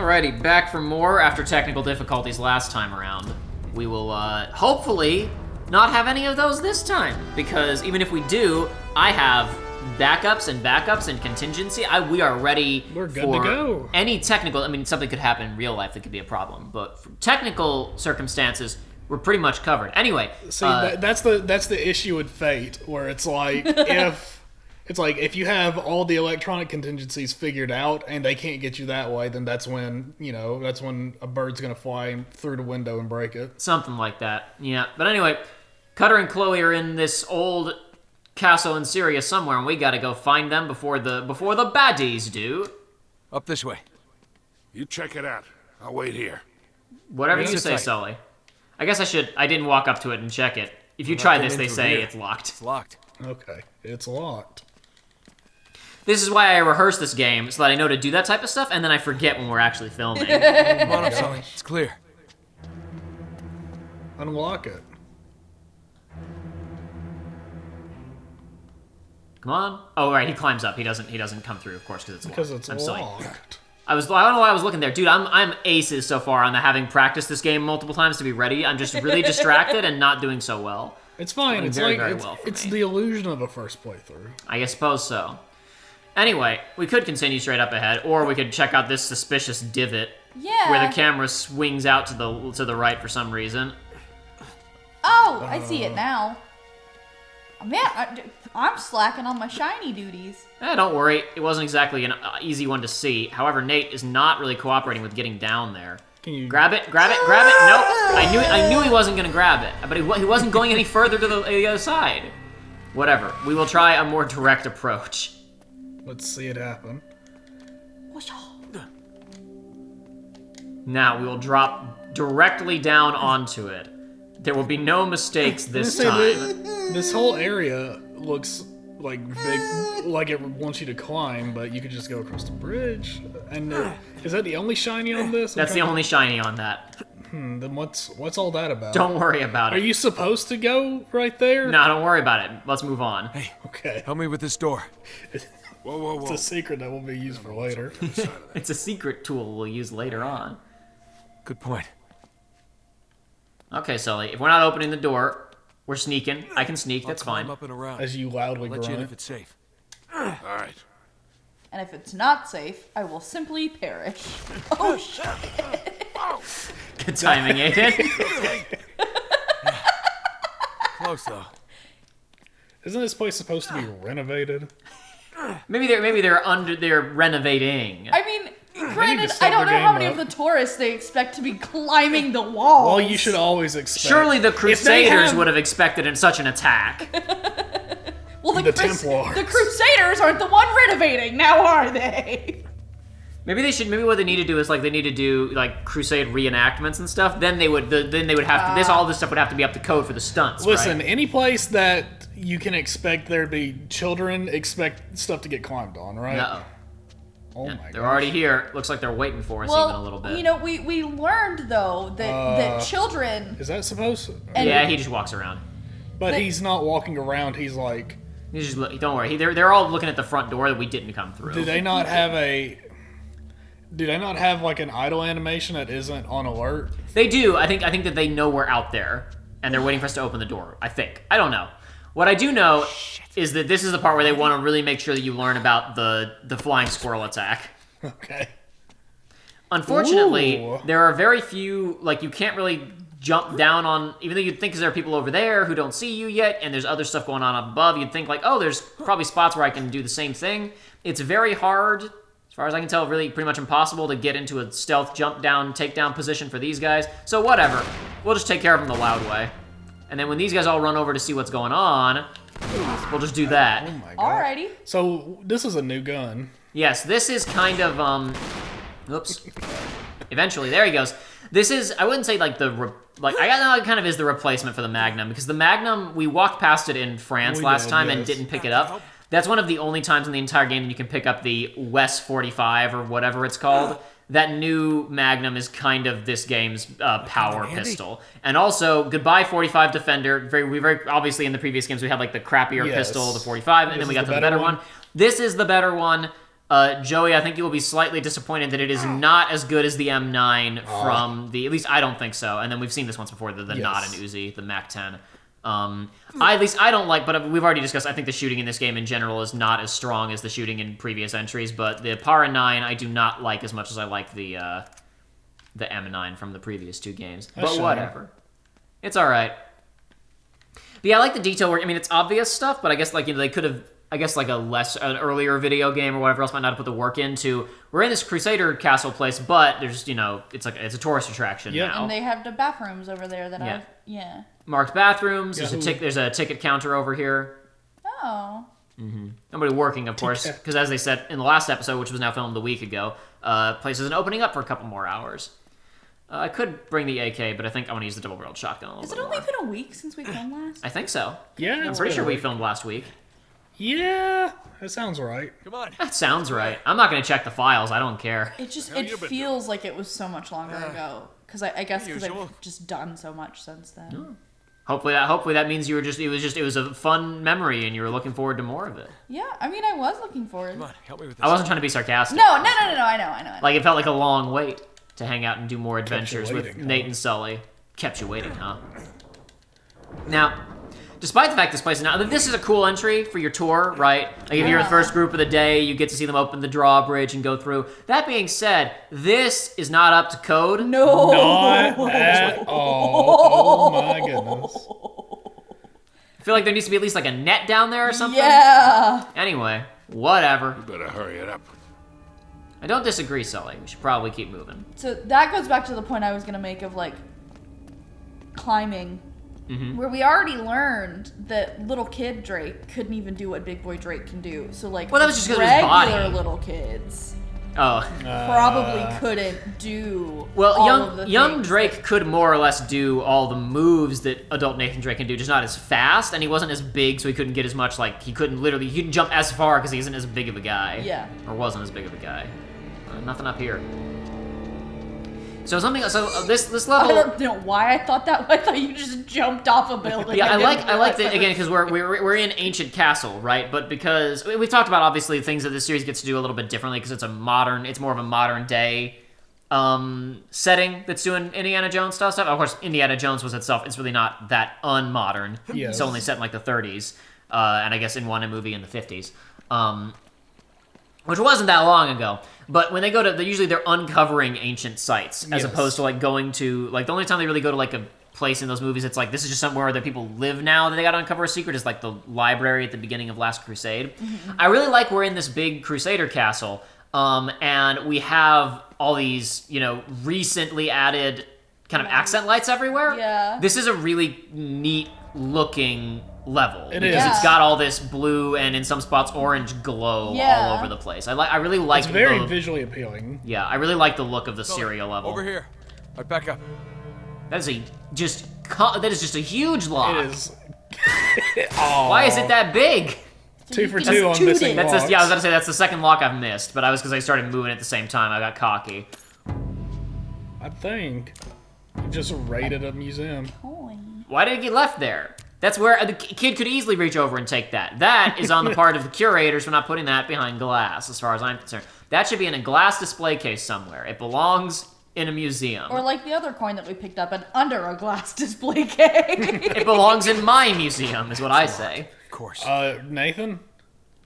Alrighty, back for more after technical difficulties last time around. We will, hopefully not have any of those this time, because even if we do, I have backups and contingency. We are ready. We're good to go. Any technical, I mean, something could happen in real life that could be a problem, but for technical circumstances, we're pretty much covered. Anyway. See, that's the issue with Fate, where it's like, if you have all the electronic contingencies figured out and they can't get you that way, then that's when a bird's gonna fly through the window and break it. Something like that, yeah. But anyway, Cutter and Chloe are in this old castle in Syria somewhere, and we gotta go find them before the baddies do. Up this way. You check it out. I'll wait here. Whatever you say, Sully. I guess I didn't walk up to it and check it. If you try this, they say it's locked. It's locked. Okay, it's locked. This is why I rehearse this game, so that I know to do that type of stuff, and then I forget when we're actually filming. Come on up, Sully. It's clear. Unlock it. Come on. Oh, right, he climbs up. He doesn't come through, of course, because it's locked. Because it's I'm locked. Silly. I don't know why I was looking there. Dude, I'm aces so far on the having practiced this game multiple times to be ready. I'm just really distracted and not doing so well. It's fine. It's very, like very it's, well for it's me. the illusion of a first playthrough. I suppose so. Anyway, we could continue straight up ahead, or we could check out this suspicious divot where the camera swings out to the right for some reason. Oh, I see it now. Man, I'm slacking on my shiny duties. Don't worry, it wasn't exactly an easy one to see. However, Nate is not really cooperating with getting down there. Can you grab it? Grab it? Grab it? Nope. I knew he wasn't going to grab it, but he wasn't going any further to the other side. Whatever. We will try a more direct approach. Let's see it happen. Now we will drop directly down onto it. There will be no mistakes this time. This whole area looks like big, like it wants you to climb, but you could just go across the bridge. And is that the only shiny on this? That's the only shiny on that. Then what's all that about? Don't worry about it. Are you supposed to go right there? No, don't worry about it. Let's move on. Hey, okay. Help me with this door. Whoa. It's a secret that will be used for later. It's a secret tool we'll use later on. Good point. Okay, Sully, if we're not opening the door, we're sneaking. I can sneak, that's I'll climb fine. up and around. As you loudly Let you in grunt. if it's safe. All right. And if it's not safe, I will simply perish. Oh, shit. Good timing, Aidan. Close, though. Isn't this place supposed to be renovated? Maybe they're renovating. I mean, granted, set I don't their know how game many up. of the tourists they expect to be climbing the walls. Well, you should always expect. Surely the If they Crusaders have- would have expected such an attack. Well, The Templars. The Crusaders aren't the one renovating, now are they? Maybe what they need to do is they need to do Crusade reenactments and stuff. Then they would have to all this stuff would have to be up to code for the stunts. Listen, right? any place that you can expect there to be children, expect stuff to get climbed on, right? No. Oh my They're god. already here. Looks like they're waiting for us even a little bit. You know, we learned though that children. Is that supposed to? Yeah, he just walks around. But he's not walking around. He's like. He's just don't worry. They're all looking at the front door that we didn't come through. Do they not have an idle animation that isn't on alert? They do. I think that they know we're out there, and they're waiting for us to open the door. I think. I don't know. What I do know is that this is the part where they want to really make sure that you learn about the flying squirrel attack. Okay. Unfortunately, Ooh. there are very few, you can't really jump down on, even though you'd think there are people over there who don't see you yet, and there's other stuff going on up above, you'd think there's probably spots where I can do the same thing. It's very hard, as far as I can tell, really pretty much impossible to get into a stealth jump down, takedown position for these guys. So whatever, we'll just take care of them the loud way. And then when these guys all run over to see what's going on, we'll just do that. Oh my god. Alrighty. So this is a new gun. Yes, this is kind of, oops. Eventually, there he goes. This is, I wouldn't say I know it kind of is the replacement for the Magnum, because the Magnum, we walked past it in France last time and didn't pick it up. That's one of the only times in the entire game that you can pick up the West 45 or whatever it's called. That new Magnum is kind of this game's power pistol. And also, goodbye 45 Defender. Very obviously in the previous games we had the crappier pistol, the 45, and then we got to the better one. This is the better one. Joey, I think you will be slightly disappointed that it is not as good as the M9 from the... At least I don't think so. And then we've seen this once before, the not an Uzi, the Mac-10. At least I don't like, but we've already discussed, I think the shooting in this game in general is not as strong as the shooting in previous entries, but the Para 9 I do not like as much as I like the M9 from the previous 2 games. But whatever. It's alright. But yeah, I like the detail work. I mean, it's obvious stuff, but I guess, like, you know, they could have... I guess like an earlier video game or whatever else might not have put the work into. We're in this Crusader castle place, but there's, you know, it's a tourist attraction now. And they have the bathrooms over there that marked bathrooms. There's a ticket counter over here. Oh. Nobody working, of course, because as they said in the last episode, which was now filmed a week ago, place isn't opening up for a couple more hours. I could bring the AK, but I think I want to use the double-barreled shotgun a little bit more. Has it only been a week since we filmed last? I think so. Yeah, I'm pretty sure we filmed last week. Yeah, that sounds right. Come on. That sounds right. I'm not going to check the files. I don't care. It feels like it was so much longer ago. Because I guess because usual. I've just done so much since then. Hopefully that means you were it was a fun memory and you were looking forward to more of it. Yeah, I mean, I was looking forward. Come on, help me with this. I wasn't trying to be sarcastic. No, I know. Like, it felt like a long wait to hang out and do more adventures with waiting, Nate and Sully. Kept you waiting, huh? Now, despite the fact this place is not... This is a cool entry for your tour, right? Like, if you're the first group of the day, you get to see them open the drawbridge and go through. That being said, this is not up to code. No. Not at all. Oh my goodness. I feel like there needs to be at least, like, a net down there or something. Yeah. Anyway, whatever. You better hurry it up. I don't disagree, Sully. We should probably keep moving. So that goes back to the point I was going to make of, like, climbing. Where we already learned that little kid Drake couldn't even do what big boy Drake can do. So, like, well, that was just 'cause of his body. regular little kids Oh. probably couldn't do Well, all of the young things. Drake could more or less do all the moves that adult Nathan Drake can do, just not as fast, and he wasn't as big, so he couldn't get as much, like, he couldn't jump as far because he isn't as big of a guy. Yeah. Or wasn't as big of a guy. Nothing up here. So this level... I don't know why I thought that. I thought you just jumped off a building. Yeah, I like that, again, because we're in Ancient Castle, right? But because we've talked about, obviously, things that this series gets to do a little bit differently because it's more of a modern day setting that's doing Indiana Jones stuff. Of course, Indiana Jones was itself, it's really not that unmodern. Yes. It's only set in like the 30s, and I guess in one movie in the 50s. Which wasn't that long ago. But when they go to, usually they're uncovering ancient sites, as opposed to, like, going to, like, the only time they really go to, like, a place in those movies, it's like, this is just somewhere that people live now that they gotta uncover a secret, is like the library at the beginning of Last Crusade. I really like we're in this big Crusader castle, and we have all these, you know, recently added kind of accent lights everywhere. Yeah. This is a really neat looking level It because is. it's got all this blue and in some spots orange glow all over the place. I really like It's very visually appealing. Yeah, I really like the look of the Syria level. Over here. Right, back up. That is just a huge lock. It is. Why is it that big? 2 for That's 2 on two missing days. locks. I was about to say that's the second lock I've missed, but because I started moving at the same time, I got cocky. I think you just raided a museum. Coin. Why did it get left there? That's where the kid could easily reach over and take that. That is on the part of the curators for not putting that behind glass, as far as I'm concerned. That should be in a glass display case somewhere. It belongs in a museum. Or like the other coin that we picked up and under a glass display case. It belongs in my museum, is what I say. Of course. Nathan?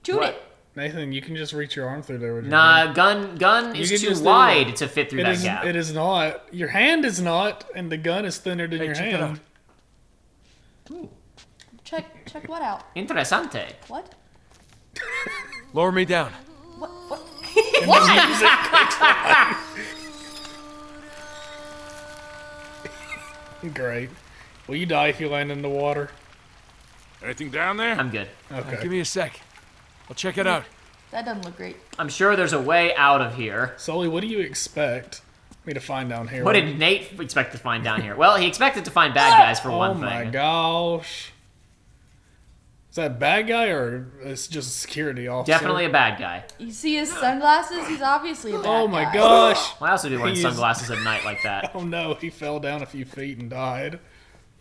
Shoot What? it. Nathan, you can just reach your arm through there. With your Nah, hand. gun You is can too just do wide that. to fit through It that is, gap. it is not. Your hand is not, and the gun is thinner than Hey, your check it hand. Check what out? Interessante. What? Lower me down. What? Great. Will you die if you land in the water? Anything down there? I'm good. Okay. Give me a sec. I'll check it out. That doesn't look great. I'm sure there's a way out of here. Sully, what do you expect me to find down here? What did Nate expect to find down here? Well, he expected to find bad guys for one Oh thing. my gosh. Is that a bad guy or it's just a security officer? Definitely a bad guy. You see his sunglasses? He's obviously a bad Oh my guy. gosh. Why else would he be wearing He's- sunglasses at night like that? Oh no, he fell down a few feet and died.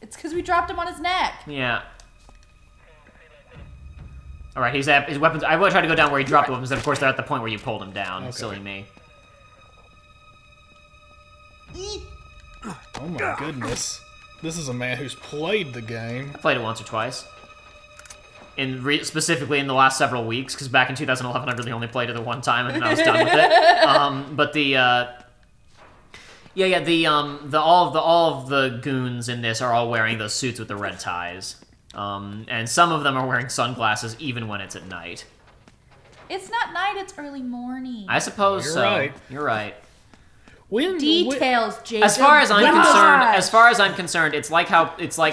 It's because we dropped him on his neck. Yeah. All right, he's at his weapons. I would try to go down where he dropped the weapons, and of course they're at the point where you pulled him down. Okay. Silly me. Oh my goodness. This is a man who's played the game. I played it once or twice. Specifically in the last several weeks, because back in 2011 I really only played it the one time and then I was done with it. But all of the goons in this are all wearing those suits with the red ties, and some of them are wearing sunglasses even when it's at night. It's not night, it's early morning. I suppose You're so. right. You're right. Details, Jacob. As far as I'm Gosh. concerned, it's like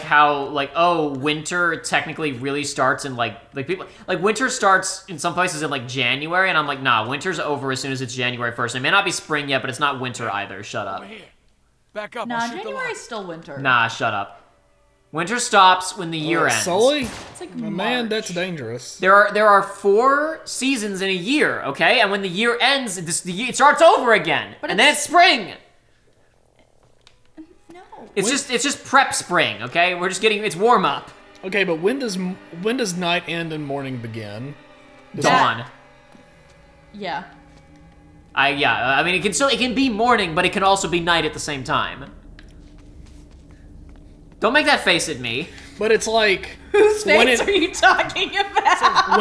how winter technically really starts in like people like winter starts in some places in like January, and I'm like, nah, winter's over as soon as it's January 1st. It may not be spring yet, but it's not winter either. Shut up. Over here. Back up. Nah, I'll shoot the January's lock. still winter. Nah, shut up. Winter stops when the year ends. Sully? It's like Man, March. that's dangerous. There are 4 seasons in a year, okay? And when the year ends, it starts over again. But And then it's spring. No. It's just prep spring, okay? It's warm up. Okay, but when does night end and morning begin? Dawn. Yeah. I mean, it can be morning, but it can also be night at the same time. Don't make that face at me. But it's like Whose when face it- are you talking about?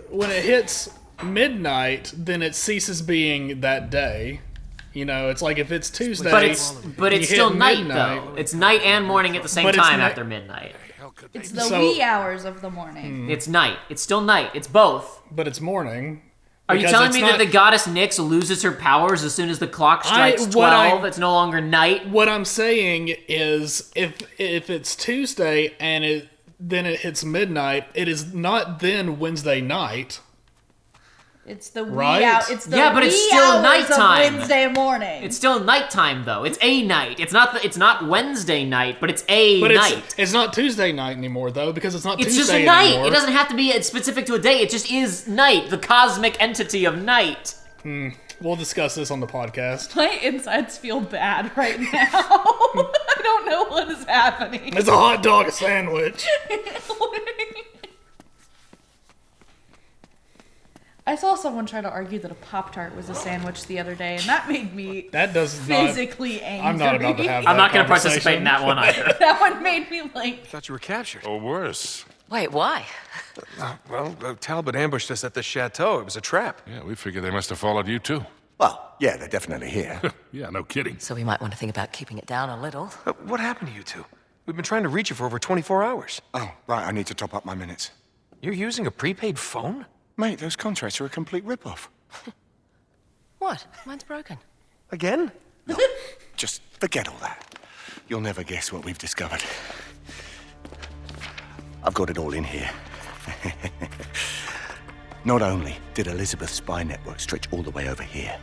when it hits midnight, then it ceases being that day. You know, it's like if it's Tuesday, But it's you still hit night midnight. though. It's night and morning at the same But it's time ni- after midnight. It's the So- wee hours of the morning. It's night. It's still night. It's both. But it's morning. Are you Because telling it's me not- that the goddess Nyx loses her powers as soon as the clock strikes what 12? It's no longer night. What I'm saying is, if it's Tuesday and then it hits midnight, it is not then Wednesday night. It's the wee Right? hour. It's the Yeah, but wee it's still hours nighttime. of Wednesday morning. It's still nighttime though. It's a night. It's not Wednesday night, but it's a But night. it's not Tuesday night anymore though, because it's not It's Tuesday just a night. anymore. It doesn't have to be specific to a day. It just is night. The cosmic entity of night. We'll discuss this on the podcast. My insides feel bad right now. I don't know what is happening. It's a hot dog sandwich. I saw someone try to argue that a Pop-Tart was a sandwich the other day, and that made me That does not. physically angry. I'm not about to have. I'm that not going to participate conversation. in that one either. That one made me like, Thought you were captured. Or worse. Wait, why? Well, the Talbot ambushed us at the chateau. It was a trap. Yeah, we figured they must have followed you too. Well, yeah, they're definitely here. Yeah, no kidding. So we might want to think about keeping it down a little. What happened to you two? We've been trying to reach you for over 24 hours. Oh, right, I need to top up my minutes. You're using a prepaid phone? Mate, those contracts are a complete rip-off. What? Mine's broken. Again? Just forget all that. You'll never guess what we've discovered. I've got it all in here. Not only did Elizabeth's spy network stretch all the way over here,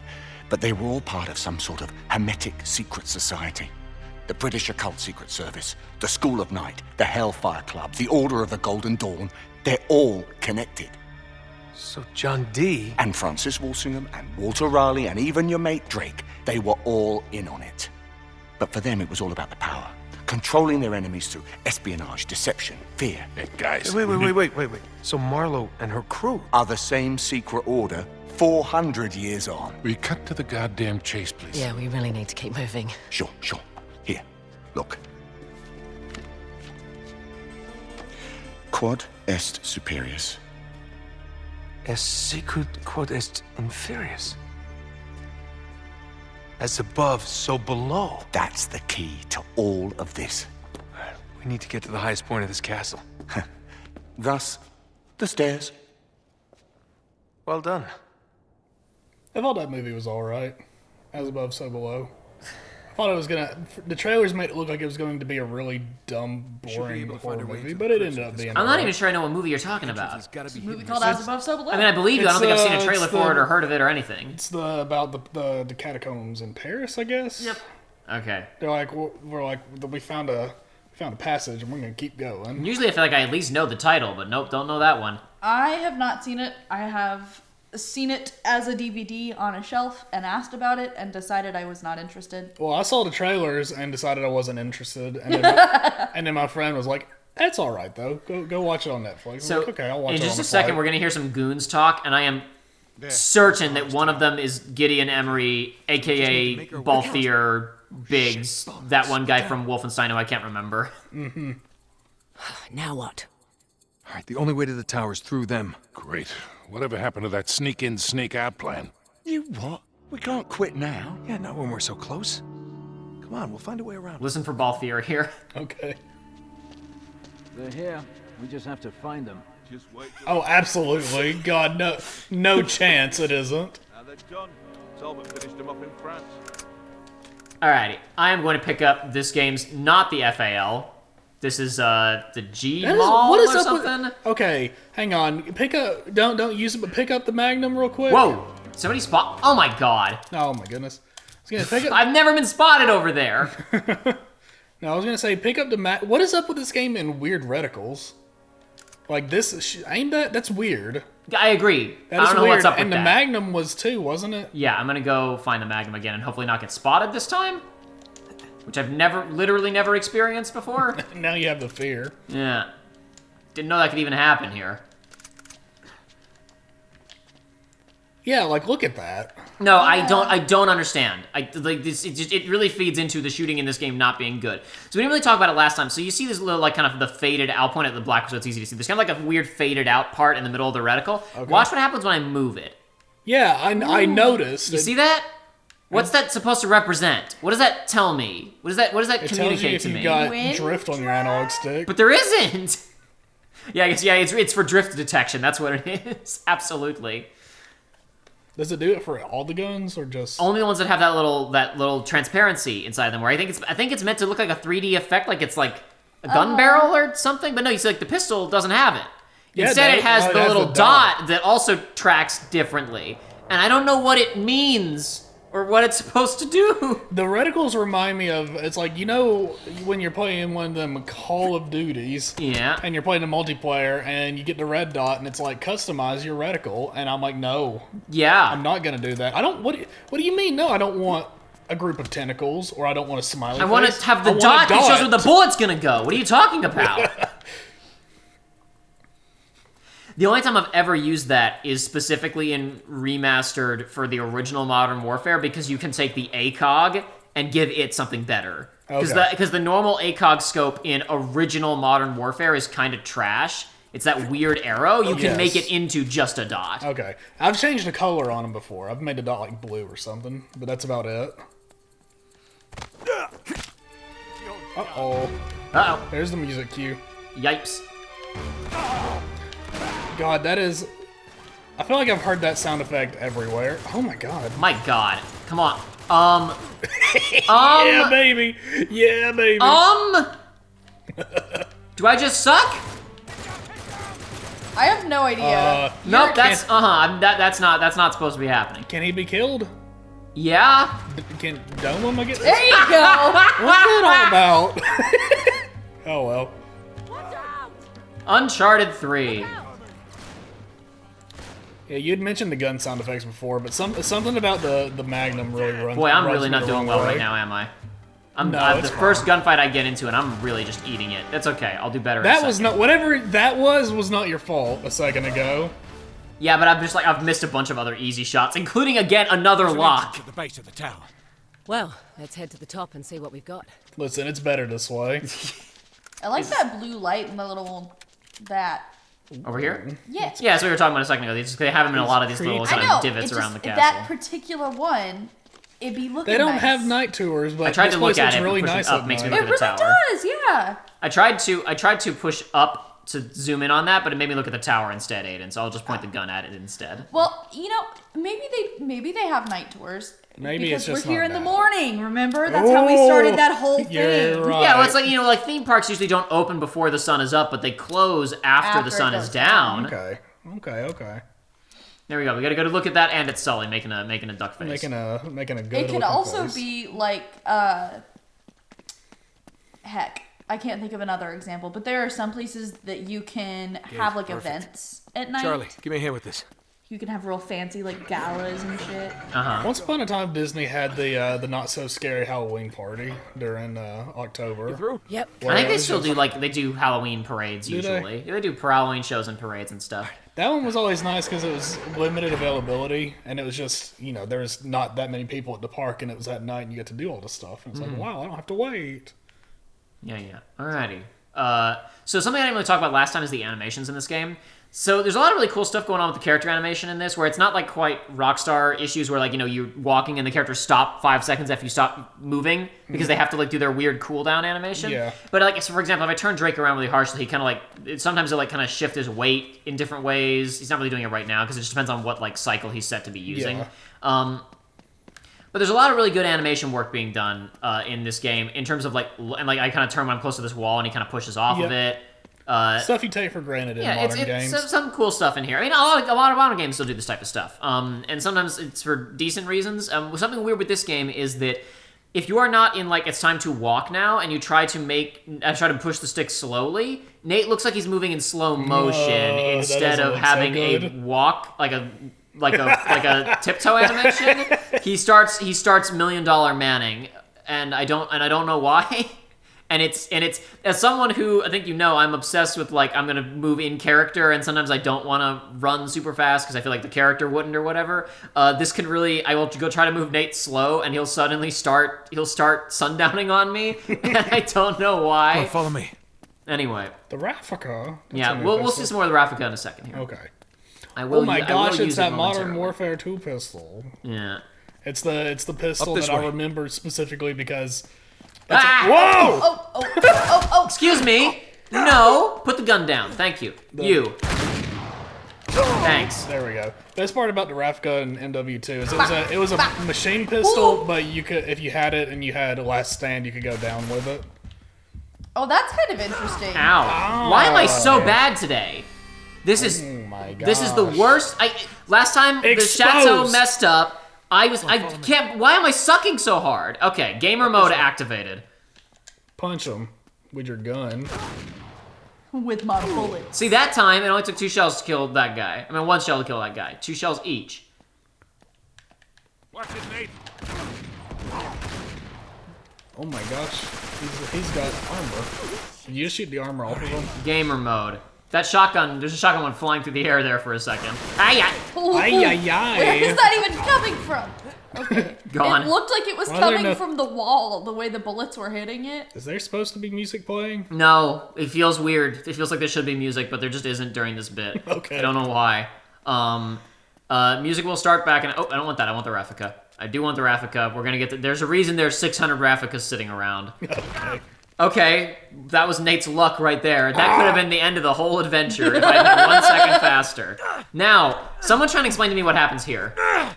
but they were all part of some sort of hermetic secret society. The British Occult Secret Service, the School of Night, the Hellfire Club, the Order of the Golden Dawn, they're all connected. So John D. And Francis Walsingham and Walter Raleigh and even your mate Drake, they were all in on it. But for them, it was all about the power. Controlling their enemies through espionage, deception, fear. Hey, guys. Wait. So Marlowe and her crew. Are the same secret order 400 years on. We cut to the goddamn chase, please. Yeah, we really need to keep moving. Sure. Here, look. Quod est superius. Es sicut quod est inferius. As above, so below. That's the key to all of this. We need to get to the highest point of this castle. Thus, the stairs. Well done. I thought that movie was all right. As above, so below. I thought it was gonna. The trailers made it look like it was going to be a really dumb, boring able to find horror a way movie, to but the it crypt ended of up this being. I'm not alright. even sure I know what movie you're talking It's about. gotta be movie hidden. called As Above, So Below. I mean, I believe you. I don't think I've seen a It's, trailer for it or heard of it or anything. It's about the catacombs in Paris, I guess. Yep. Okay. They're like we found a passage and we're gonna keep going. Usually I feel like I at least know the title, but nope, don't know that one. I have not seen it. I have seen it as a DVD on a shelf and asked about it and decided I was not interested. Well, I saw the trailers and decided I wasn't interested, and then my friend was like, That's all right though. Go watch it on Netflix. So, Okay, I'll watch it in on just the a second, flight. we're gonna hear some goons talk, and I am certain that one of them is Gideon Emery, aka Balthier Biggs, that one guy from Wolfenstein who I can't remember. Now what? All right, the only way to the tower is through them. Great. Whatever happened to that sneak in, sneak out plan? You what? We can't quit now. Yeah, not when we're so close. Come on, we'll find a way around. Listen for Balthier here. Okay. They're here. We just have to find them. Oh, absolutely. God, no chance it isn't. Now they're done. Talbot finished them up in France. Alrighty, I am going to pick up this game's not the FAL. This is the G Mall what is or up something. with? Okay, hang on. Pick up. Don't use it, but pick up the Magnum real quick. Whoa! Somebody spot. Oh my god! Oh my goodness. I was gonna pick up. I've never been spotted over there. No, I was gonna say pick up the What is up with this game in weird reticles? Like this, ain't that? That's weird. I agree. That I is don't know weird. what's up with and the that. Magnum was too, wasn't it? Yeah, I'm gonna go find the Magnum again and hopefully not get spotted this time. Which I've literally never experienced before. Now you have the fear. Yeah. Didn't know that could even happen here. Yeah, like look at that. No, I don't understand. It really feeds into the shooting in this game not being good. So we didn't really talk about it last time. So you see this little like kind of the faded out point at the black, so it's easy to see. There's kind of like a weird faded out part in the middle of the reticle. Okay. Watch what happens when I move it. Yeah, I noticed. You see that? What's that supposed to represent? What does that tell me? What does that communicate to me? It tells you if you got Wind drift on your analog stick. But there isn't. Yeah, I guess it's for drift detection. That's what it is. Absolutely. Does it do it for all the guns or just only the ones that have that little transparency inside them? Where I think it's meant to look like a 3D effect, like it's like a gun barrel or something. But no, you see, like the pistol doesn't have it. Yeah, Instead, it has the little the dot that also tracks differently, and I don't know what it means or what it's supposed to do. The reticles remind me of, it's like, you know, when you're playing one of them Call of Duties. Yeah. And you're playing a multiplayer and you get the red dot and it's like, customize your reticle. And I'm like, no. Yeah. I'm not going to do that. What do you mean? No, I don't want a group of tentacles or I don't want a smiley face. I want to have the dot that shows where the bullet's going to go. What are you talking about? The only time I've ever used that is specifically in Remastered for the original Modern Warfare, because you can take the ACOG and give it something better. Because the normal ACOG scope in original Modern Warfare is kind of trash. It's that weird arrow. You can make it into just a dot. Okay. I've changed the color on them before. I've made the dot like blue or something, but that's about it. Uh-oh. Uh-oh. There's the music cue. Yipes. God, that is... I feel like I've heard that sound effect everywhere. Oh my god. My god. Come on. Yeah, baby. Yeah, baby. Do I just suck? I have no idea. Nope, that's that's not supposed to be happening. Can he be killed? Yeah. Can dome him again? There you go. What's that all about? Oh well. Uncharted 3. Yeah, you'd mentioned the gun sound effects before, but something about the Magnum really runs. Boy, I'm rubs really me not the doing wrong well way. right now, am I? No, the first gunfight I get into, and I'm really just eating it. That's okay. I'll do better. That was not whatever that was not your fault a second ago. Yeah, but I'm just like I've missed a bunch of other easy shots, including again another lock. At the base of the tower. Well, let's head to the top and see what we've got. Listen, it's better this way. I like that blue light and the little Over here? Yeah. Yeah, that's what we were talking about a second ago. They have them in a lot of these little kind of divots around the castle. That particular one, it'd be looking They don't nice. have night tours, but I tried this to look place at looks it, really and pushing nice up at makes me night. look It at the really tower. does, yeah. I tried to push up to zoom in on that, but it made me look at the tower instead, Aiden. So I'll just point the gun at it instead. Well, you know, maybe they have night tours. Maybe because it's just we're here not in the bad. morning. Remember, that's how we started that whole thing. You're right. Yeah, well, it's like like theme parks usually don't open before the sun is up, but they close after the sun is down. Okay. There we go. We got to go to look at that, and it's Sully making a duck face. Making a good. It could also face. be like, heck, I can't think of another example, but there are some places that you can have like events at night. Charlie, give me a hand with this. You can have real fancy like galas and shit. Once upon a time, Disney had the not so scary Halloween party during October. Through? Yep. I think they still do they do Halloween parades usually. Yeah, they do Halloween shows and parades and stuff. That one was always nice because it was limited availability, and it was just there's not that many people at the park, and it was at night, and you get to do all this stuff. And it's like, wow, I don't have to wait. Yeah. Alrighty. So something I didn't really talk about last time is the animations in this game. So there's a lot of really cool stuff going on with the character animation in this, where it's not like quite Rockstar issues where you're walking and the characters stop 5 seconds after you stop moving because they have to do their weird cooldown animation. Yeah. But so for example, if I turn Drake around really harshly, he kind of sometimes he'll kind of shift his weight in different ways. He's not really doing it right now because it just depends on what cycle he's set to be using. Yeah. But there's a lot of really good animation work being done in this game in terms of I kind of turn when I'm close to this wall and he kind of pushes off of it. Stuff you take for granted in modern games. Some cool stuff in here. I mean, a lot of modern games still do this type of stuff. And sometimes it's for decent reasons. Something weird with this game is that if you are not in it's time to walk now and you try to push the stick slowly, Nate looks like he's moving in slow motion instead of having a walk like a tiptoe animation. He starts $1 Million Manning, and I don't know why. And it's as someone who I think I'm obsessed with I'm gonna move in character, and sometimes I don't want to run super fast because I feel like the character wouldn't or whatever. This can really I will go try to move Nate slow, and he'll suddenly start sundowning on me, and I don't know why. Come on, follow me. Anyway, The Raffica. We'll see some more of the Raffica in a second here. Okay. Oh my gosh, it's that Modern Warfare 2 pistol. Yeah. It's the pistol that I remember specifically because. Whoa! Oh! Excuse me. No, put the gun down. Thank you. Thanks. There we go. Best part about the Raffica and MW2 is it was a machine pistol, but you could if you had it and you had a last stand, you could go down with it. Oh, that's kind of interesting. Ow! Why am I so bad today? This is the worst. Last time the chateau messed up. I can't. Why am I sucking so hard? Okay, gamer mode activated. Punch him with your gun. With my bullet. See, that time it only took 2 shells to kill that guy. I mean, 1 shell to kill that guy. 2 shells each. Watch it, Nate. Oh my gosh, he's got armor. Did you just shoot the armor off of him? Gamer mode. That shotgun, there's a shotgun one flying through the air there for a second. Ay-yi! Where is that even coming from? Okay. Gone. It looked like it was coming from the wall, the way the bullets were hitting it. Is there supposed to be music playing? No, it feels weird. It feels like there should be music, but there just isn't during this bit. Okay. I don't know why. Music will start back, and I don't want that. I want the Raffica. I do want the Raffica. We're gonna get there's a reason there's 600 Rafficas sitting around. Okay, that was Nate's luck right there. That could have been the end of the whole adventure if I had been 1 second faster. Now, someone trying to explain to me what happens here. I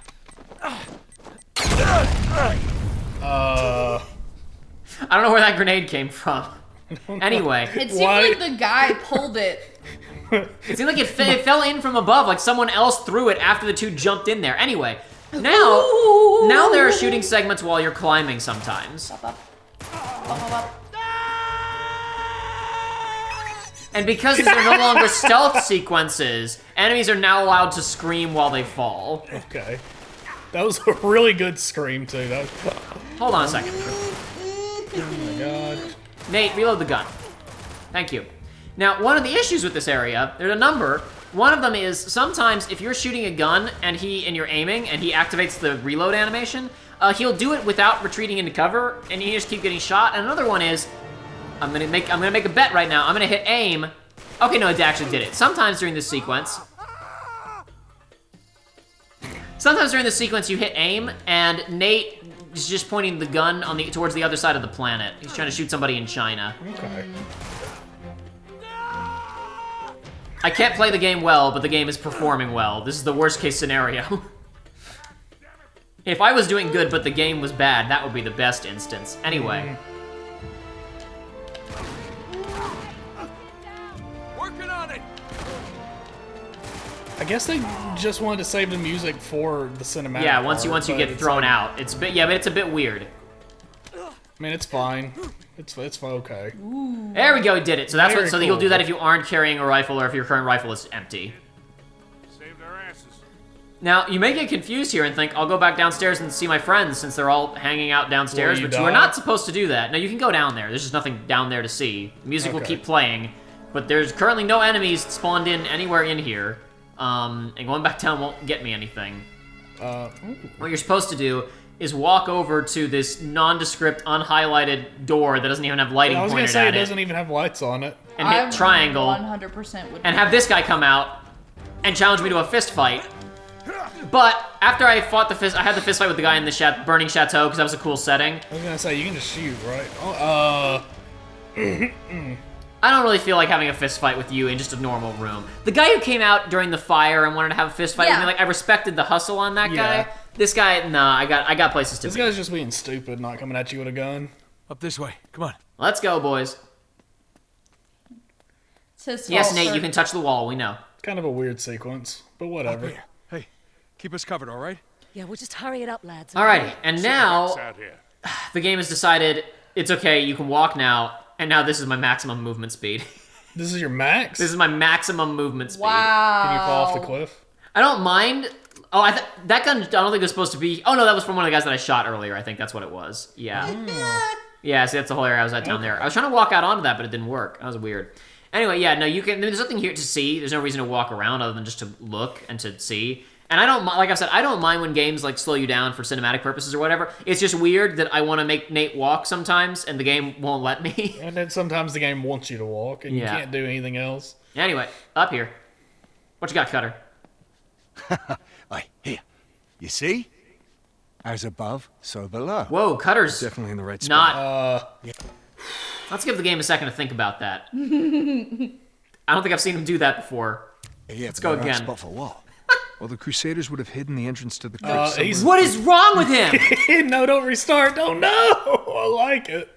don't know where that grenade came from. Anyway. It seemed like the guy pulled it. It seemed like it fell in from above, like someone else threw it after the two jumped in there. Anyway, now there are shooting segments while you're climbing sometimes. And because these are no longer stealth sequences, enemies are now allowed to scream while they fall. Okay. That was a really good scream, too. Hold on a second. Oh my god. Nate, reload the gun. Thank you. Now, one of the issues with this area, there's a number. One of them is sometimes if you're shooting a gun and you're aiming and he activates the reload animation, he'll do it without retreating into cover and you just keep getting shot. And another one is, I'm gonna make a bet right now. I'm gonna hit aim. Okay, no, it actually did it. Sometimes during this sequence you hit aim and Nate is just pointing the gun towards the other side of the planet. He's trying to shoot somebody in China. Okay. I can't play the game well, but the game is performing well. This is the worst case scenario. If I was doing good, but the game was bad, that would be the best instance. Anyway. Working on it. I guess they just wanted to save the music for the cinematic. Yeah, once you get thrown out, but it's a bit weird. I mean, it's fine. It's okay. Ooh. There we go, he did it. So that's Very you'll cool. do that if you aren't carrying a rifle or if your current rifle is empty. Saved our asses. Now, you may get confused here and think, I'll go back downstairs and see my friends since they're all hanging out downstairs, Will you but you die? are not supposed to do that. No, you can go down there. There's just nothing down there to see. The music will Okay. keep playing, but there's currently no enemies spawned in anywhere in here. And going back down won't get me anything. What you're supposed to do is walk over to this nondescript, unhighlighted door that doesn't even have lighting I was gonna pointed say it at it, doesn't even have lights on it. and hit triangle, 100% would and have this guy come out and challenge me to a fist fight. But after I fought I had the fist fight with the guy in the burning chateau because that was a cool setting. I was gonna say you can just shoot, right? I don't really feel like having a fist fight with you in just a normal room. The guy who came out during the fire and wanted to have a fist fight with me, like I respected the hustle on that Yeah. guy. This guy, nah, I got places to This be. guy's just being stupid, not coming at you with a gun. Up this way. Come on. Let's go, boys. Yes, Nate, you can touch the wall. We know. Kind of a weird sequence, but whatever. Here. Hey, keep us covered, all right? Yeah, we'll just hurry it up, lads. Alrighty, and now Out here. the game has decided it's okay. You can walk now, and now this is my maximum movement speed. This is your max? This is my maximum movement speed. Wow. Can you fall off the cliff? I don't mind. Oh, that gun, I don't think it was supposed to be. Oh, no, that was from one of the guys that I shot earlier. I think that's what it was. Yeah. Yeah, see, that's the whole area I was at down there. I was trying to walk out onto that, but it didn't work. That was weird. Anyway, yeah, no, you can. There's nothing here to see. There's no reason to walk around other than just to look and to see. And I don't, like I said, I don't mind when games like slow you down for cinematic purposes or whatever. It's just weird that I want to make Nate walk sometimes, and the game won't let me. And then sometimes the game wants you to walk, and Yeah. you can't do anything else. Anyway, up here. What you got, Cutter? Hey, here. You see? As above, so below. Whoa, Cutter's Definitely in the right spot. not. Let's give the game a second to think about that. I don't think I've seen him do that before. Yeah, Let's but go the right again. Spot for what? Well, the Crusaders would have hidden the entrance to the crypt somewhere. He's What is wrong with him? no, don't restart. Don't no. I like it.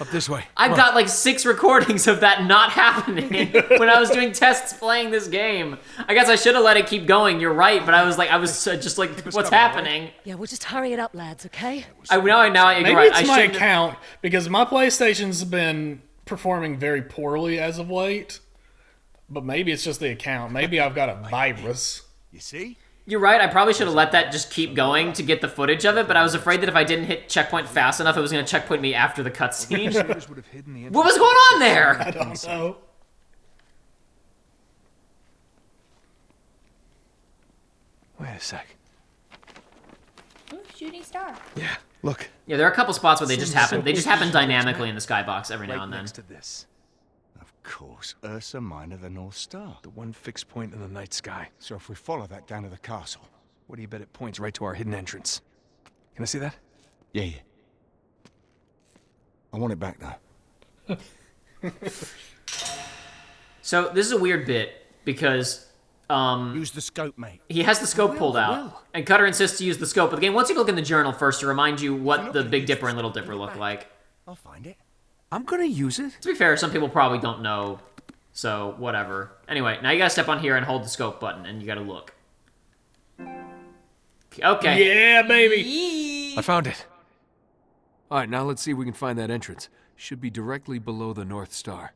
Up this way. I've got like 6 recordings of that not happening when I was doing tests playing this game. I guess I should have let it keep going. You're right, but I was just like, what's happening? Yeah, we'll just hurry it up, lads, okay? Now you're Maybe right. it's I my shouldn't have- account, because my PlayStation's been performing very poorly as of late. But maybe it's just the account. Maybe I've got a virus. You see? You're right. I probably should have let that just keep going to get the footage of it, but I was afraid that if I didn't hit checkpoint fast enough, it was going to checkpoint me after the cutscene. Crusaders would have hidden the entrance. What was going on there? I don't know. Wait a sec. Ooh, shooting star. Yeah, look. Yeah, there are a couple spots where they just happen. They just happen dynamically in the skybox every now Right and then. next to this. Of course, Ursa Minor, the North Star. The one fixed point in the night sky. So if we follow that down to the castle. What do you bet it points right to our hidden entrance? Can I see that? Yeah. I want it back though. So this is a weird bit because Use the scope, mate. he has the scope pulled out, and Cutter insists to use the scope. But the game wants you to look in the journal first to remind you what the Big Dipper and Little Dipper look like. I'll find it. I'm gonna use it. To be fair, some people probably don't know, so whatever. Anyway, now you gotta step on here and hold the scope button, and you gotta look. Okay. Yeah, baby. I found it. All right, now let's see if we can find that entrance. Should be directly below the North Star.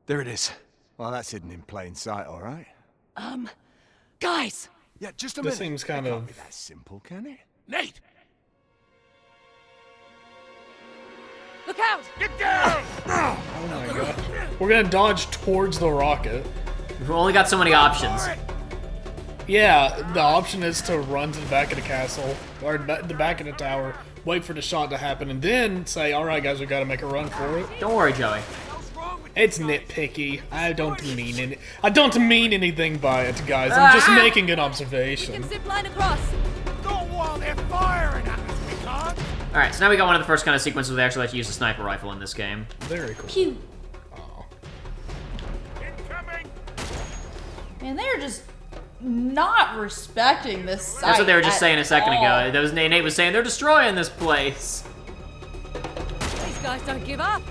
There it is. Well, that's hidden in plain sight, all right? Guys! Yeah, just a This minute. seems kind of... That simple, can it? Nate! Look out! Oh my god. We're gonna dodge towards the rocket. We've only got so many options. Yeah, the option is to run to the back of the castle, or the back of the tower, wait for the shot to happen, and then say, alright guys, we gotta make a run for it. Don't worry, Joey. It's nitpicky. I don't mean anything by it, guys. I'm just making an observation. Zip line across! Not while they're firing at us, we can't. Alright, so now we got one of the first kind of sequences where they actually let you use a sniper rifle in this game. Very cool. Pew. Oh. Incoming! Man, they're just not respecting this site. That's what they were just at saying a second all. ago. That was Nate was saying they're destroying this place. These guys don't give up!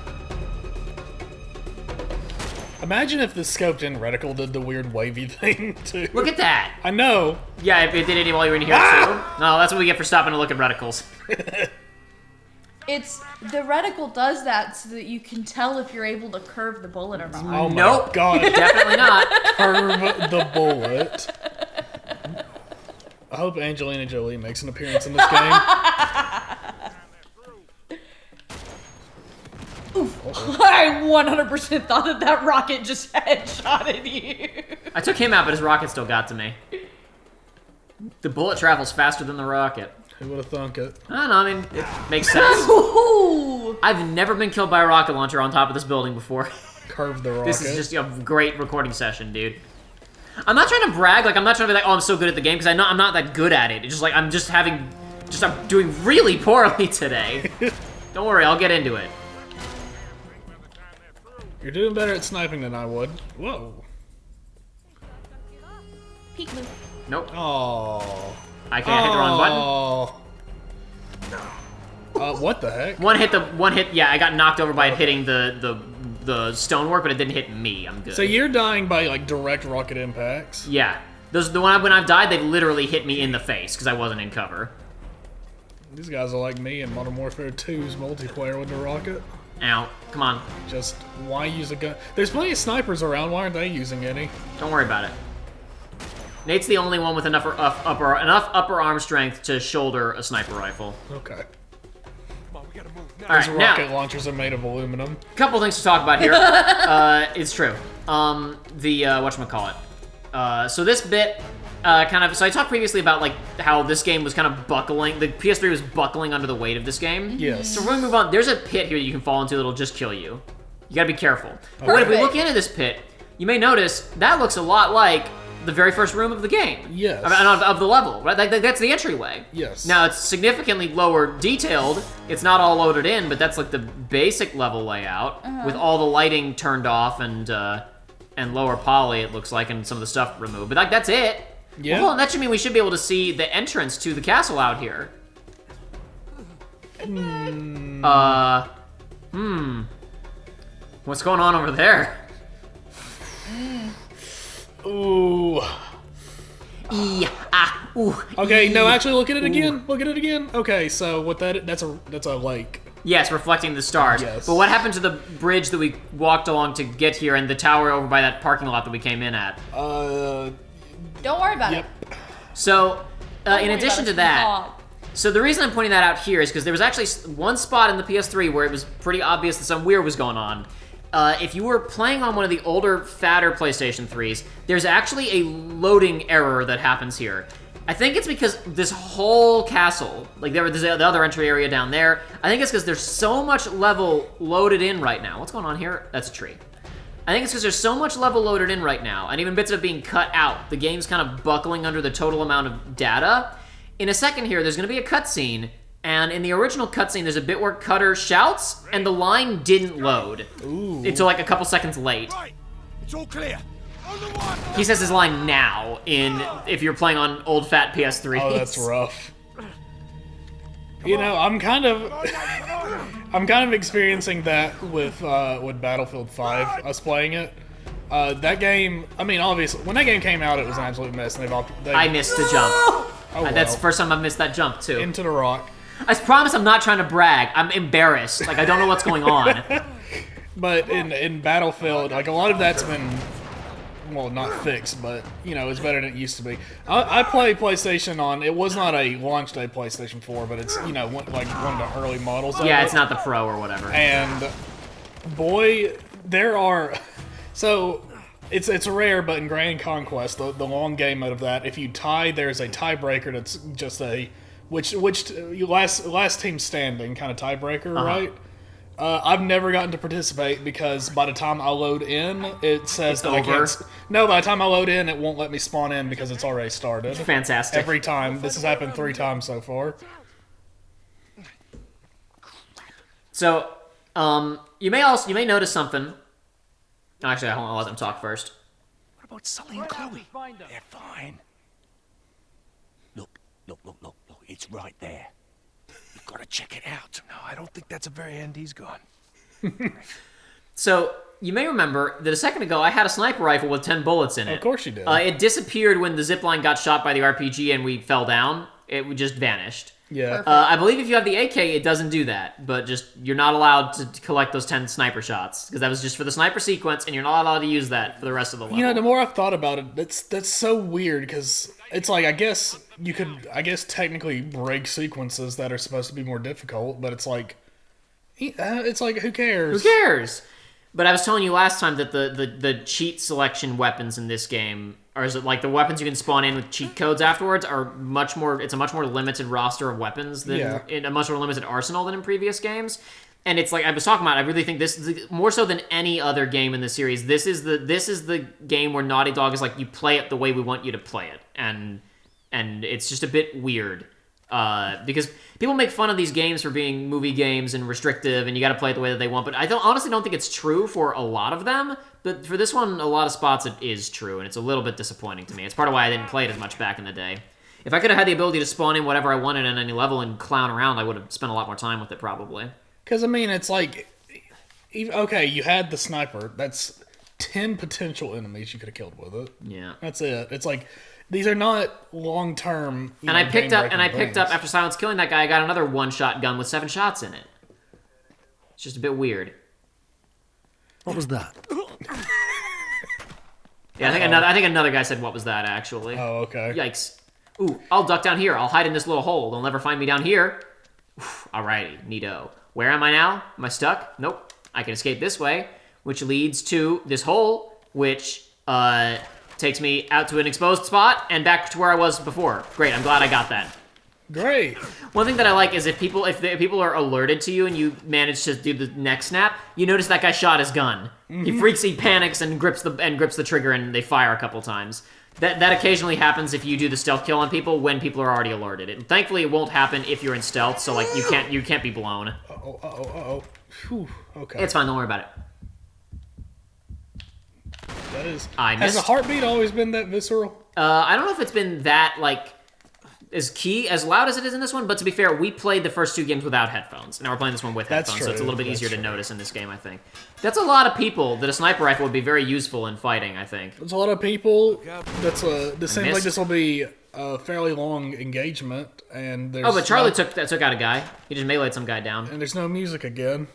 Imagine if the scoped in reticle did the weird wavy thing, too. Look at that. I know. Yeah, if it did it while you were in here too. No, that's what we get for stopping to look at reticles. It's the reticle does that so that you can tell if you're able to curve the bullet or not. Oh my Nope. god. Definitely not. Curve the bullet. I hope Angelina Jolie makes an appearance in this game. I 100% thought that rocket just headshotted you. I took him out, but his rocket still got to me. The bullet travels faster than the rocket. Who would have thunk it? I don't know, I mean, it makes sense. Ooh. I've never been killed by a rocket launcher on top of this building before. Curve the rocket. This is just a great recording session, dude. I'm not trying to brag, like, I'm not trying to be like, oh, I'm so good at the game, because I'm not that good at it. It's just like, I'm doing really poorly today. Don't worry, I'll get into it. You're doing better at sniping than I would. Whoa. Peek move. Nope. Oh. I can't hit the wrong button. What the heck? One hit, yeah, I got knocked over by it hitting the stonework, but it didn't hit me. I'm good. So you're dying by, like, direct rocket impacts? Yeah. When I've died, they've literally hit me in the face, because I wasn't in cover. These guys are like me in Modern Warfare 2's multiplayer with the rocket. Ow. Come on. Just, why use a gun? There's plenty of snipers around, why aren't they using any? Don't worry about it. Nate's the only one with enough upper arm strength to shoulder a sniper rifle. Okay. Alright, now, Rocket launchers are made of aluminum. couple things to talk about here. It's true. Whatchamacallit. So this bit, so I talked previously about, like, how this game was kind of buckling, the PS3 was buckling under the weight of this game. Yes. So we're gonna move on. There's a pit here that you can fall into that'll just kill you. You gotta be careful. But if we look into this pit, you may notice that looks a lot like the very first room of the game. Yes. Of the level, right? That's the entryway. Yes. Now, it's significantly lower detailed. It's not all loaded in, but that's like the basic level layout with all the lighting turned off and lower poly, it looks like, and some of the stuff removed. But, like, that's it. Yeah. Well, that should mean we should be able to see the entrance to the castle out here. What's going on over there? Ooh. Ooh. Okay, no, actually, look at it again. Look at it again. Okay, so what that's a lake. Yes, reflecting the stars. Yes. But what happened to the bridge that we walked along to get here and the tower over by that parking lot that we came in at? Don't worry about it. So, in addition to that, God. so the reason I'm pointing that out here is because there was actually one spot in the PS3 where it was pretty obvious that some weird was going on. If you were playing on one of the older, fatter PlayStation 3s, there's actually a loading error that happens here. I think it's because this whole castle, like there's the other entry area down there, I think it's because there's so much level loaded in right now. What's going on here? That's a tree. I think it's because there's so much level loaded in right now, and even bits of it being cut out. The game's kind of buckling under the total amount of data. In a second here, there's going to be a cutscene, and in the original cutscene, there's a bit where Cutter shouts, and the line didn't load until like a couple seconds late. Right, it's all clear. He says his line now if you're playing on old fat PS3. Oh, that's rough. You know, I'm kind of experiencing that with Battlefield 5. Us playing it. That game. I mean, obviously, when that game came out, it was an absolute mess, and I missed the jump. Oh, well. That's the first time I've missed that jump too. Into the rock. I promise I'm not trying to brag. I'm embarrassed. Like, I don't know what's going on. But in Battlefield, like, a lot of that's been, well, not fixed, but, you know, it's better than it used to be. I play PlayStation on, it was not a launch day PlayStation 4, but it's, you know, like one of the early models of Yeah, it. it's not the Pro or whatever. And, boy, there are, so, it's rare, but in Grand Conquest, the long game mode of that, if you tie, there's a tiebreaker that's just a, which last team standing kind of tiebreaker, right? I've never gotten to participate because by the time I load in, it says that over. I can't. No, by the time I load in, it won't let me spawn in because it's already started. Fantastic. Every time. This has happened 3 times so far. So, you may notice something. Actually, hold on, I'll let them talk first. What about Sully and Chloe? They're fine. Look. It's right there. You've got to check it out. No, I don't think that's the very end he's gone. So, you may remember that a second ago I had a sniper rifle with 10 bullets in it. Of course you did. It disappeared when the zipline got shot by the RPG and we fell down. It would just vanished. Yeah. I believe if you have the AK, it doesn't do that, but just you're not allowed to collect those 10 sniper shots because that was just for the sniper sequence, and you're not allowed to use that for the rest of the level. You know, the more I've thought about it, that's so weird because it's like I guess you could technically break sequences that are supposed to be more difficult, but it's like who cares? Who cares? But I was telling you last time that the cheat selection weapons in this game, or is it like the weapons you can spawn in with cheat codes afterwards, are much more. It's a much more limited roster of weapons than in a much more limited arsenal than in previous games. And it's like I was talking about. I really think this is more so than any other game in the series. This is the game where Naughty Dog is like, you play it the way we want you to play it, and it's just a bit weird. Because people make fun of these games for being movie games and restrictive, and you got to play it the way that they want. But I honestly don't think it's true for a lot of them. But for this one, a lot of spots it is true, and it's a little bit disappointing to me. It's part of why I didn't play it as much back in the day. If I could have had the ability to spawn in whatever I wanted on any level and clown around, I would have spent a lot more time with it probably. Because I mean, it's like, okay, you had the sniper. That's 10 potential enemies you could have killed with it. Yeah, that's it. It's like. These are not long-term. And I picked up after Silence killing that guy. I got another one-shot gun with 7 shots in it. It's just a bit weird. What was that? Yeah, I think another guy said, "What was that?" Actually. Oh, okay. Yikes! Ooh, I'll duck down here. I'll hide in this little hole. They'll never find me down here. Alrighty, neato. Where am I now? Am I stuck? Nope. I can escape this way, which leads to this hole, which takes me out to an exposed spot and back to where I was before. Great, I'm glad I got that. Great. One thing that I like is if people are alerted to you and you manage to do the neck snap, you notice that guy shot his gun. Mm-hmm. He freaks, he panics, and grips the trigger, and they fire a couple times. That occasionally happens if you do the stealth kill on people when people are already alerted. Thankfully, it won't happen if you're in stealth, so like you can't be blown. Whew, okay. It's fine. Don't worry about it. That is. Has a heartbeat always been that visceral? I don't know if it's been that like as loud as it is in this one, but to be fair, we played the first 2 games without headphones. Now we're playing this one with headphones, so it's a little bit easier to notice in this game, I think. That's a lot of people that a sniper rifle would be very useful in fighting, I think. There's a lot of people. This seems like this will be a fairly long engagement, and there's... Oh, but Charlie took out a guy. He just meleeed some guy down. And there's no music again.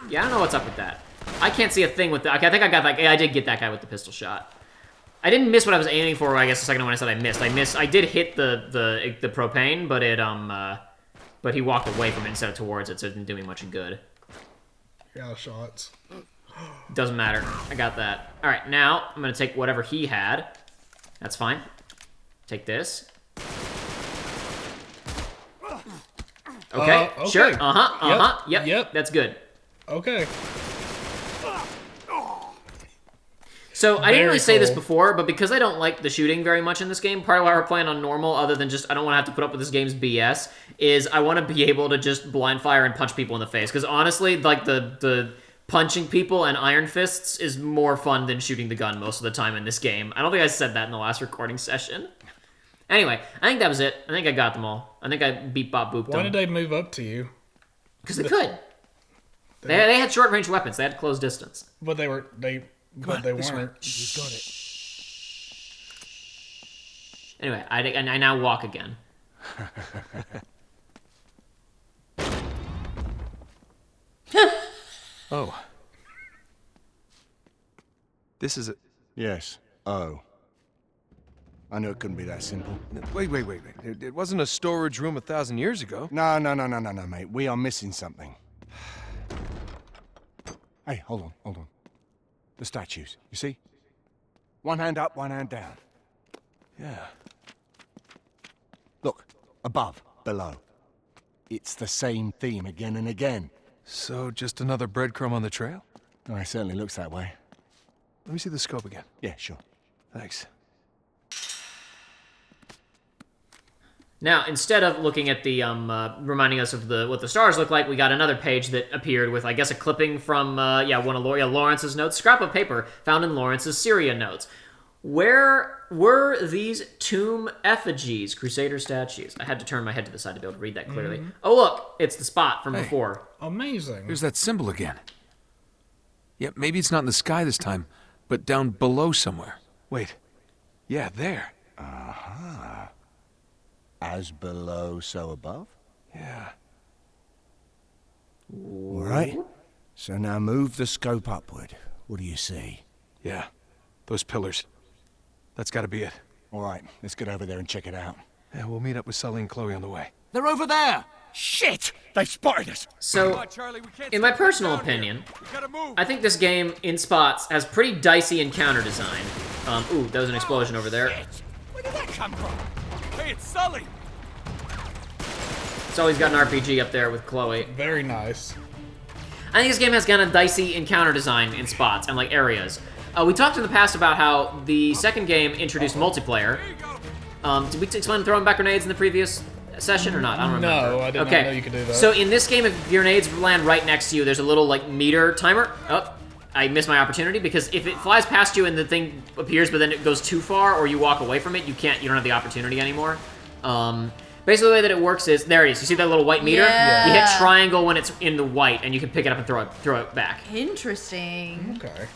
Yeah, I don't know what's up with that. I can't see a thing with that. Okay, I think I got that. I did get that guy with the pistol shot. I didn't miss what I was aiming for. I guess the second one I said I missed. I did hit the propane, but but he walked away from it instead of towards it, so it didn't do me much good. Yeah, shots. Doesn't matter. I got that. All right, now I'm gonna take whatever he had. That's fine. Take this. Okay. Sure. Yep. That's good. Okay. So I didn't really say this before, but because I don't like the shooting very much in this game, part of why we're playing on normal, other than just I don't want to have to put up with this game's BS, is I want to be able to just blind fire and punch people in the face. Because honestly, like the punching people and iron fists is more fun than shooting the gun most of the time in this game. I don't think I said that in the last recording session. Anyway, I think that was it. I think I got them all. I think I beep bop booped them. Why did they move up to you? Because they could. They had short range weapons. They had close distance. But they weren't. You got it. Anyway, I now walk again. Oh. This is a... Yes. Oh. I knew it couldn't be that simple. Wait. It wasn't a storage room 1,000 years ago. No, mate. We are missing something. Hey, hold on. The statues, you see? One hand up, one hand down. Yeah. Look, above, below. It's the same theme again and again. So, just another breadcrumb on the trail? Oh, it certainly looks that way. Let me see the scope again. Yeah, sure. Thanks. Now, instead of looking at the, reminding us of what the stars look like, we got another page that appeared with, I guess, a clipping from, one of Lawrence's notes. Scrap of paper found in Lawrence's Syria notes. Where were these tomb effigies, crusader statues? I had to turn my head to the side to be able to read that clearly. Mm-hmm. Oh, look, it's the spot from before. Amazing. There's that symbol again. Yeah, maybe it's not in the sky this time, but down below somewhere. Wait. Yeah, there. Uh-huh. As below, so above? Yeah. All right. So now move the scope upward. What do you see? Yeah. Those pillars. That's gotta be it. All right, let's get over there and check it out. Yeah, we'll meet up with Sully and Chloe on the way. They're over there! Shit! They spotted us! So, in my personal opinion, I think this game, in spots, has pretty dicey encounter design. Ooh, that was an explosion over there. Where did that come from? Hey, it's Sully! Sully's got an RPG up there with Chloe. Very nice. I think this game has kind of dicey encounter design in spots and, like, areas. We talked in the past about how the second game introduced multiplayer. Did we explain throwing back grenades in the previous session or not? I don't remember. No, I did not know you could do that. So in this game, if grenades land right next to you, there's a little, like, meter timer. Oh, I missed my opportunity, because if it flies past you and the thing appears but then it goes too far or you walk away from it, you don't have the opportunity anymore. Basically, the way that it works is, there it is. You see that little white meter? Yeah. You hit triangle when it's in the white, and you can pick it up and throw it back. Interesting. Okay.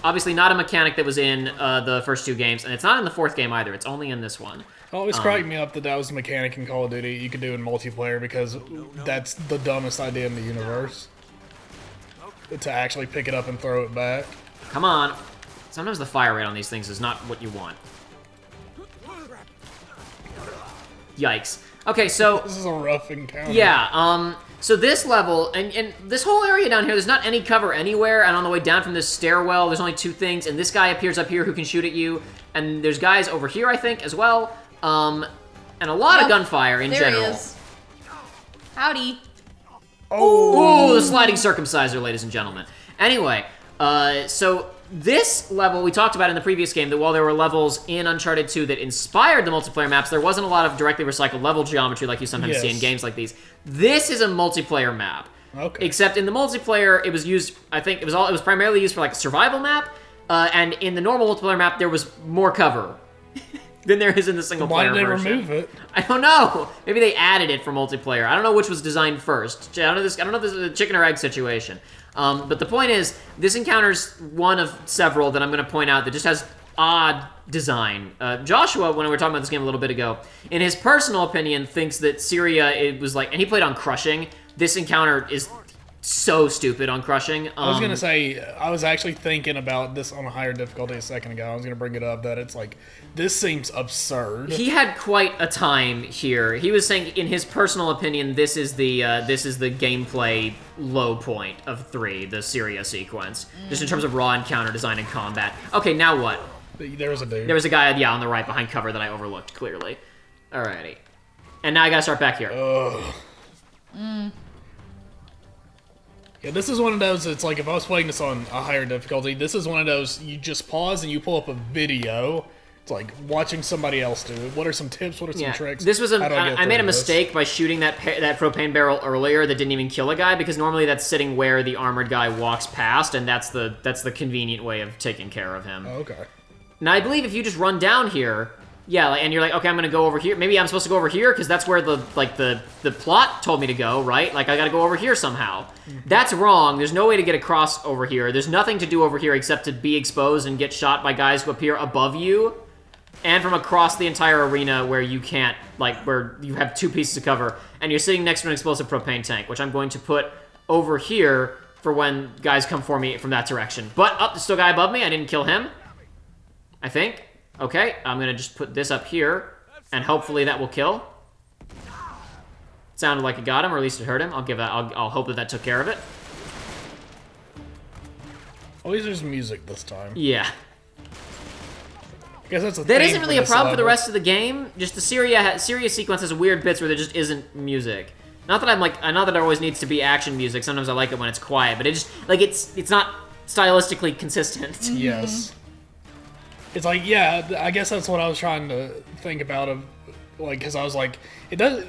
Obviously not a mechanic that was in the first two games, and it's not in the fourth game either. It's only in this one. It always cracked me up that that was a mechanic in Call of Duty you could do in multiplayer, because that's the dumbest idea in the universe. To actually pick it up and throw it back. Come on. Sometimes the fire rate on these things is not what you want. Yikes. Okay, so... This is a rough encounter. Yeah, so this level, and this whole area down here, there's not any cover anywhere, and on the way down from this stairwell, there's only two things, and this guy appears up here who can shoot at you, and there's guys over here, I think, as well, and a lot of gunfire in general. There he is. Howdy. Oh, the sliding circumciser, ladies and gentlemen. Anyway, so this level, we talked about in the previous game, that while there were levels in Uncharted 2 that inspired the multiplayer maps, there wasn't a lot of directly recycled level geometry like you sometimes see in games like these. This is a multiplayer map. Okay. Except in the multiplayer, it was used, I think, it was primarily used for like a survival map, and in the normal multiplayer map, there was more cover than there is in the single player version. Why did they remove it? I don't know. Maybe they added it for multiplayer. I don't know which was designed first. I don't know if this is a chicken or egg situation. But the point is, this encounter's one of several that I'm going to point out that just has odd design. Joshua, when we were talking about this game a little bit ago, in his personal opinion, thinks that Syria, it was like, and he played on Crushing. This encounter is so stupid on Crushing. I was going to say, I was actually thinking about this on a higher difficulty a second ago. I was going to bring it up that it's like, this seems absurd. He had quite a time here. He was saying, in his personal opinion, this is the gameplay low point of 3, the Syria sequence, just in terms of raw encounter design and combat. Okay, now what? There was a dude. There was a guy, yeah, on the right behind cover that I overlooked clearly. Alrighty, and now I gotta start back here. Yeah, this is one of those, it's like if I was playing this on a higher difficulty, this is one of those, you just pause and you pull up a video. It's like watching somebody else do it. What are some tips? What are some tricks? This was I made a mistake by shooting that propane barrel earlier that didn't even kill a guy, because normally that's sitting where the armored guy walks past, and that's the convenient way of taking care of him. Oh, okay. Now I believe if you just run down here, yeah, and you're like, okay, I'm gonna go over here. Maybe I'm supposed to go over here because that's where the plot told me to go, right? Like I gotta go over here somehow. That's wrong. There's no way to get across over here. There's nothing to do over here except to be exposed and get shot by guys who appear above you, and from across the entire arena where you can't, like, where you have 2 pieces of cover, and you're sitting next to an explosive propane tank, which I'm going to put over here for when guys come for me from that direction. But there's still a guy above me. I didn't kill him, I think. Okay, I'm gonna just put this up here, and hopefully that will kill. Sounded like it got him, or at least it hurt him. I'll hope that took care of it. At least there's music this time. Yeah. I guess that's that isn't really a problem for the rest of the game. Just the Syria sequence has weird bits where there just isn't music. Not that there always needs to be action music. Sometimes I like it when it's quiet, but it just like it's not stylistically consistent. Yes. It's like, yeah, I guess that's what I was trying to think about, because I was like, it does.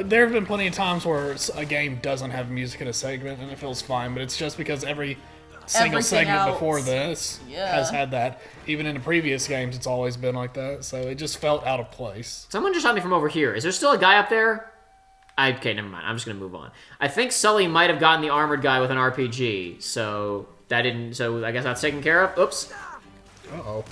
There have been plenty of times where a game doesn't have music in a segment and it feels fine, but it's just because every single segment before this has had that. Even in the previous games, it's always been like that, so it just felt out of place. Someone just shot me from over here. Is there still a guy up there? Okay, never mind. I'm just gonna move on. I think Sully might have gotten the armored guy with an RPG, so that didn't. So I guess that's taken care of. Oops. Uh-oh.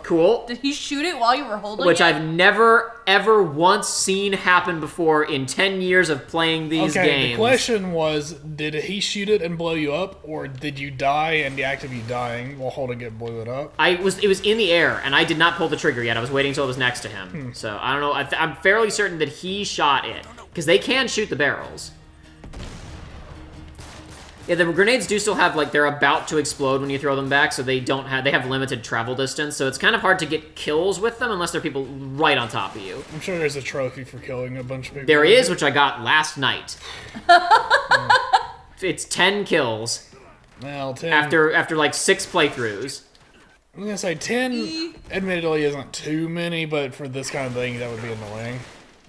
Cool. Did he shoot it while you were holding Which it? I've never, ever once seen happen before in 10 years of playing these games. The question was, did he shoot it and blow you up, or did you die and the act of you dying while holding it blew it up? It was in the air, and I did not pull the trigger yet. I was waiting until it was next to him. So, I don't know. I'm fairly certain that he shot it, because they can shoot the barrels. Yeah, the grenades do still have, like, they're about to explode when you throw them back, so they have limited travel distance, so it's kind of hard to get kills with them unless there are people right on top of you. I'm sure there's a trophy for killing a bunch of people. There is, which I got last night. It's 10 kills. Well, 10. After like 6 playthroughs. I'm gonna say 10, admittedly, isn't too many, but for this kind of thing, that would be annoying.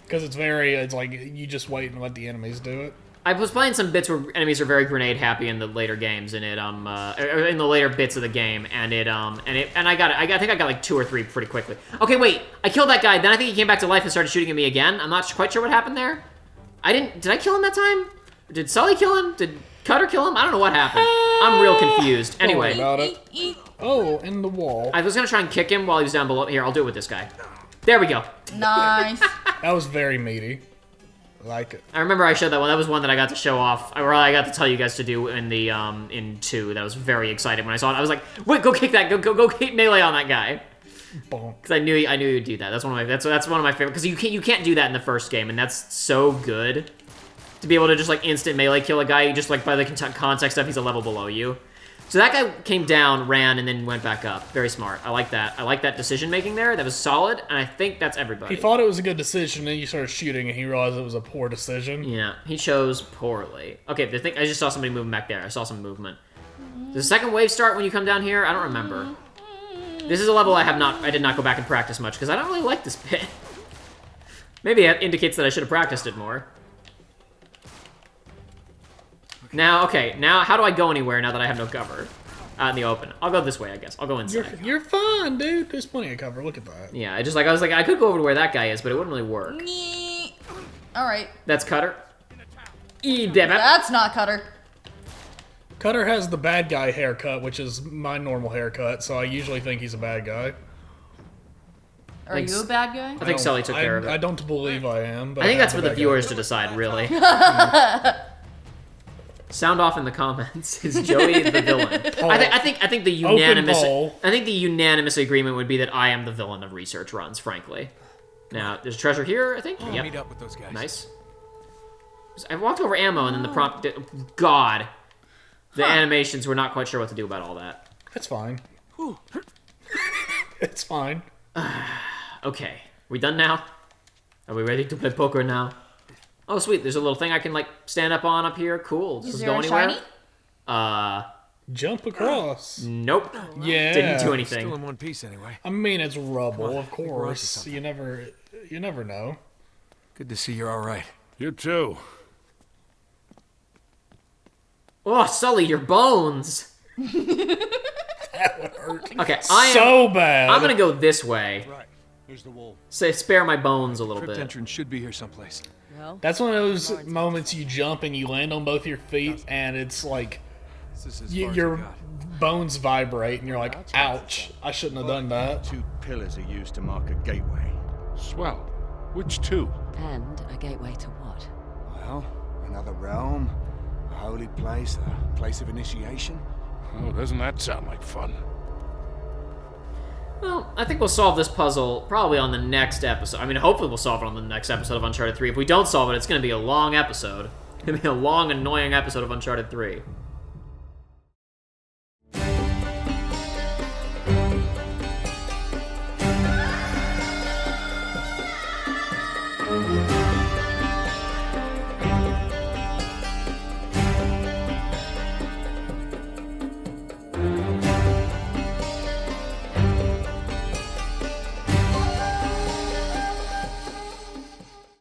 Because it's like, you just wait and let the enemies do it. I was playing some bits where enemies are very grenade happy in the later games, and in the later bits of the game, and I got it. I think I got like 2 or 3 pretty quickly. Okay, wait, I killed that guy. Then I think he came back to life and started shooting at me again. I'm not quite sure what happened there. Did I kill him that time? Did Sully kill him? Did Cutter kill him? I don't know what happened. I'm real confused. Anyway, about it. Oh, in the wall. I was gonna try and kick him while he was down below. Here, I'll do it with this guy. There we go. Nice. That was very meaty. I like it. I remember I showed that one. That was one that I got to show off, or I got to tell you guys to do in the in 2. That I was very excited when I saw it. I was like, "Wait, go kick that! Go hit melee on that guy!" Because I knew you'd do that. That's one of my favorite. Because you can't do that in the first game, and that's so good to be able to just like instant melee kill a guy just like by the context of he's a level below you. So that guy came down, ran, and then went back up. Very smart. I like that. I like that decision making there. That was solid, and I think that's everybody. He thought it was a good decision, then you started shooting, and he realized it was a poor decision. Yeah, he chose poorly. Okay, I just saw somebody moving back there. I saw some movement. Does the second wave start when you come down here? I don't remember. This is a level I did not go back and practice much, because I don't really like this bit. Maybe it indicates that I should have practiced it more. Now, how do I go anywhere now that I have no cover out in the open? I'll go this way, I guess. I'll go inside. You're fine, dude. There's plenty of cover. Look at that. Yeah, I was like, I could go over to where that guy is, but it wouldn't really work. All right. That's Cutter. That's not Cutter. Cutter has the bad guy haircut, which is my normal haircut, so I usually think he's a bad guy. Are you a bad guy? I think Sully took care of it. I don't believe I am. But I think that's for the viewers to decide, really. Sound off in the comments. Is Joey the villain? I think the unanimous agreement would be that I am the villain of research runs, frankly. Now, there's treasure here, I think. Yep. Meet up with those guys. Nice. I walked over ammo and then the prompt God. The animations were not quite sure what to do about all that. That's fine. It's fine. Okay. We done now? Are we ready to play poker now? Oh, sweet. There's a little thing I can, like, stand up on up here. Cool. Does this go anywhere? Shiny? Jump across. Nope. Yeah. Didn't do anything. Still in one piece anyway. I mean, it's rubble, of course. You never know. Good to see you're all right. You too. Oh, Sully, your bones. That would hurt. Okay, bad. I'm gonna go this way. Right. Here's the wall. Say, spare my bones a little Crypt bit. entrance should be here someplace. Well, That's one of those moments you jump and you land on both your feet, and it's like This is as far as your I got. bones vibrate, and you're like, "Ouch! I shouldn't have done that." 2 pillars are used to mark a gateway. Swell. Which 2? and a gateway to what? Well, another realm, a holy place, a place of initiation. Oh, doesn't that sound like fun? Well, I think we'll solve this puzzle probably on the next episode. I mean, hopefully we'll solve it on the next episode of Uncharted 3. If we don't solve it, it's going to be a long episode. It's going to be a long, annoying episode of Uncharted 3.